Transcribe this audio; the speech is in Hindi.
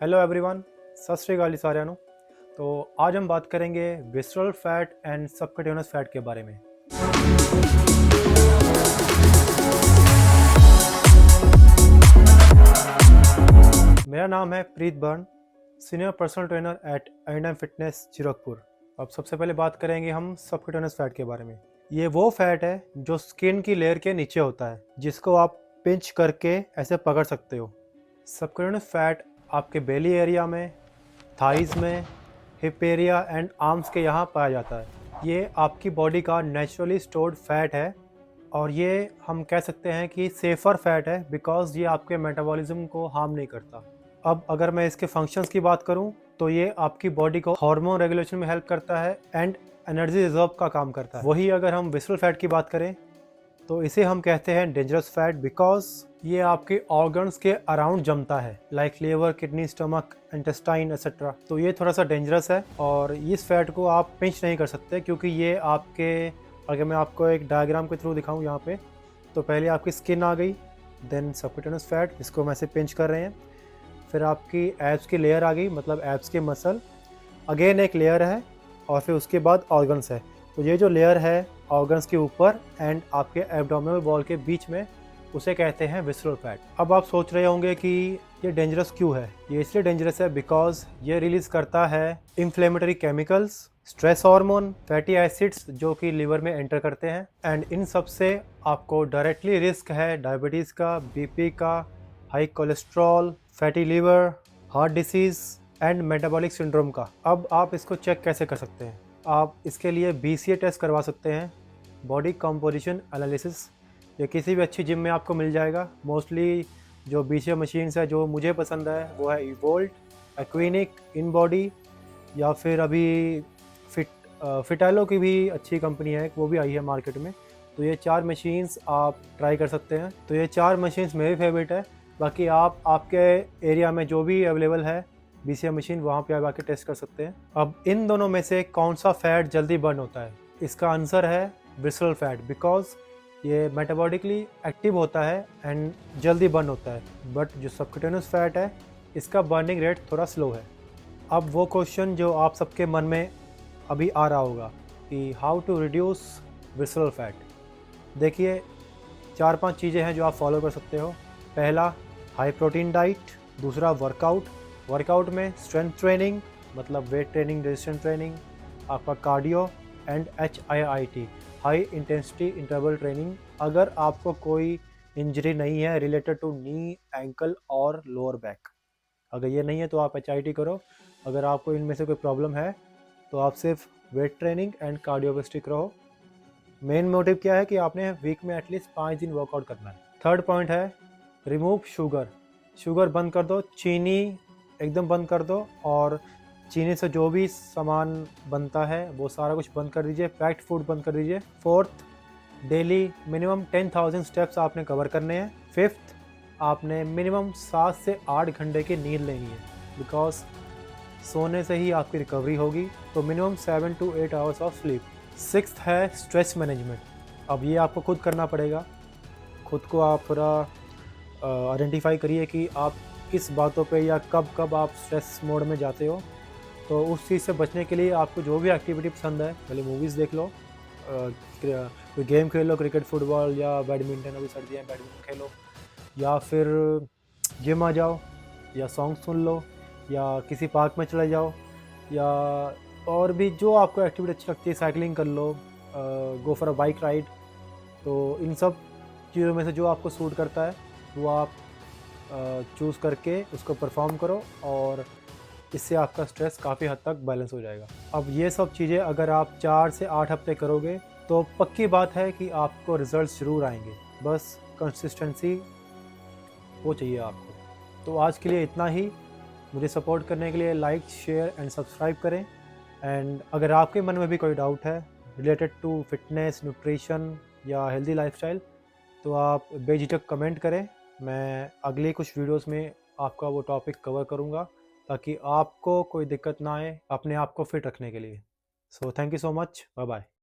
हेलो एवरीवन, सत श्री अकाल जी साਰਿਆਂ ਨੂੰ। तो आज हम बात करेंगे visceral fat and subcutaneous fat के बारे में। मेरा नाम है प्रीत बर्न, senior personal trainer at I fitness Zirakpur. अब सबसे पहले बात करेंगे हम सबक्यूटेनियस फैट के बारे में। ये वो फैट है जो स्किन की लेयर के नीचे होता है, जिसको आप पिंच करके ऐसे पकड़ सकते हो। सबक्यूटेनियस फैट आपके बेली एरिया में, थाइज़ में, हिप एरिया एंड आर्म्स के यहाँ पाया जाता है। ये आपकी बॉडी का नेचुरली स्टोर्ड फैट है और ये हम कह सकते हैं कि सेफ़र फैट है बिकॉज़ ये आपके मेटाबॉलिज्म को हार्म नहीं करता। अब अगर मैं इसके फंक्शंस की बात करूं तो ये आपकी बॉडी को हार्मोन रेगुलेशन में हेल्प करता है एंड एनर्जी रिजर्व का काम करता है। वही अगर हम विसरल फैट की बात करें तो इसे हम कहते हैं डेंजरस फैट बिकॉज ये आपके ऑर्गन्स के अराउंड जमता है, like liver, kidney, stomach, intestine etcetera. तो ये थोड़ा सा डेंजरस है और इस फैट को आप पिंच नहीं कर सकते क्योंकि ये आपके, अगर मैं आपको एक डायग्राम के थ्रू दिखाऊं यहाँ पे, तो पहले आपकी स्किन आ गई, देन सबक्यूटेनियस फैट जिसको हम ऐसे पिंच कर रहे हैं, फिर आपकी एब्स की लेयर आ गई, मतलब एब्स के मसल, अगेन एक लेयर है और फिर उसके बाद ऑर्गन्स है। तो ये जो लेयर है ऑर्गन्स के ऊपर एंड आपके एब्डोमिनल वॉल के बीच में, उसे कहते हैं विसरल फैट। अब आप सोच रहे होंगे कि ये डेंजरस क्यों है। ये इसलिए डेंजरस है बिकॉज ये रिलीज़ करता है inflammatory chemicals, stress hormone, fatty acids जो कि लीवर में एंटर करते हैं एंड इन सब से आपको डायरेक्टली रिस्क है डायबिटीज़ का, बीपी का, high cholesterol, fatty liver, heart disease and metabolic syndrome का। अब आप इसको चेक कैसे कर सकते हैं? आप इसके लिए BCA टेस्ट करवा सकते हैं, बॉडी कंपोजिशन एनालिसिस। ये किसी भी अच्छी जिम में आपको मिल जाएगा। मोस्टली जो BCA मशीन्स है जो मुझे पसंद है वो है इवोल्ट, एक्विनिक, इन बॉडी, या फिर अभी फिटालो की भी अच्छी कंपनी है, वो भी आई है मार्केट में। तो ये 4 मशीन्स आप ट्राई कर सकते हैं। तो ये 4 मशीन्स मेरी फेवरेट है। बाकी आप आपके एरिया में जो भी अवेलेबल है BCA मशीन, वहाँ पे आप आके टेस्ट कर सकते हैं। अब इन दोनों में से कौन सा फैट जल्दी बर्न होता है? इसका आंसर है विसरल फैट बिकॉज ये मेटाबॉलिकली एक्टिव होता है एंड जल्दी बर्न होता है। बट जो सबक्यूटेनियस फैट है इसका बर्निंग रेट थोड़ा स्लो है। अब वो क्वेश्चन जो आप सबके मन में अभी आ रहा होगा कि how to reduce visceral fat. देखिए, 4-5 चीज़ें हैं जो आप फॉलो कर सकते हो। पहला, हाई प्रोटीन डाइट। दूसरा, वर्कआउट में स्ट्रेंथ ट्रेनिंग, मतलब वेट ट्रेनिंग, रेजिस्टेंस ट्रेनिंग, आपका cardio and HIIT, high intensity interval training. अगर आपको कोई इंजरी नहीं है रिलेटेड टू नी, एंकल और लोअर बैक, अगर ये नहीं है तो आप HIIT करो। अगर आपको इनमें से कोई प्रॉब्लम है तो आप सिर्फ वेट ट्रेनिंग एंड कार्डियो पे स्टिक रहो। मेन मोटिव क्या है कि आपने वीक में एटलीस्ट 5 दिन वर्कआउट करना है। थर्ड पॉइंट है रिमूव शुगर बंद कर दो, चीनी एकदम बंद कर दो और चीनी से जो भी सामान बनता है वो सारा कुछ बंद कर दीजिए, पैक्ड फूड बंद कर दीजिए। फोर्थ, डेली मिनिमम 10,000 स्टेप्स आपने कवर करने हैं। फिफ्थ, आपने मिनिमम 7 से 8 घंटे की नींद लेनी है बिकॉज सोने से ही आपकी रिकवरी होगी, तो minimum 7 to 8 hours of sleep. Sixth है स्ट्रेस मैनेजमेंट। अब ये आपको खुद करना पड़ेगा। खुद को आप थोड़ा आइडेंटिफाई करिए कि आप किस बातों पे या कब कब आप स्ट्रेस मोड में जाते हो। तो उस चीज़ से बचने के लिए आपको जो भी एक्टिविटी पसंद है, पहले मूवीज़ देख लो, कोई गेम खेल लो, क्रिकेट, फुटबॉल या बैडमिंटन, अभी सर्दियाँ हैं बैडमिंटन खेलो, या फिर जिम आ जाओ, या सॉन्ग सुन लो, या किसी पार्क में चले जाओ, या और भी जो आपको एक्टिविटी अच्छी लगती है, साइकिलिंग कर लो, go for a bike ride. तो इन सब चीज़ों में से जो आपको सूट करता है वो आप चूज़ करके उसको परफॉर्म करो और इससे आपका स्ट्रेस काफ़ी हद तक बैलेंस हो जाएगा। अब ये सब चीज़ें अगर आप 4 से 8 हफ्ते करोगे तो पक्की बात है कि आपको रिजल्ट्स ज़रूर आएंगे। बस कंसिस्टेंसी वो चाहिए आपको। तो आज के लिए इतना ही। मुझे सपोर्ट करने के लिए लाइक, शेयर एंड सब्सक्राइब करें। एंड अगर आपके मन में भी कोई डाउट है रिलेटेड टू फिटनेस, न्यूट्रिशन या हेल्दी लाइफस्टाइल, तो आप बेझिझक कमेंट करें। मैं अगले कुछ वीडियोस में आपका वो टॉपिक कवर करूँगा ताकि आपको कोई दिक्कत ना आए अपने आप को फिट रखने के लिए। So thank you so much, bye bye.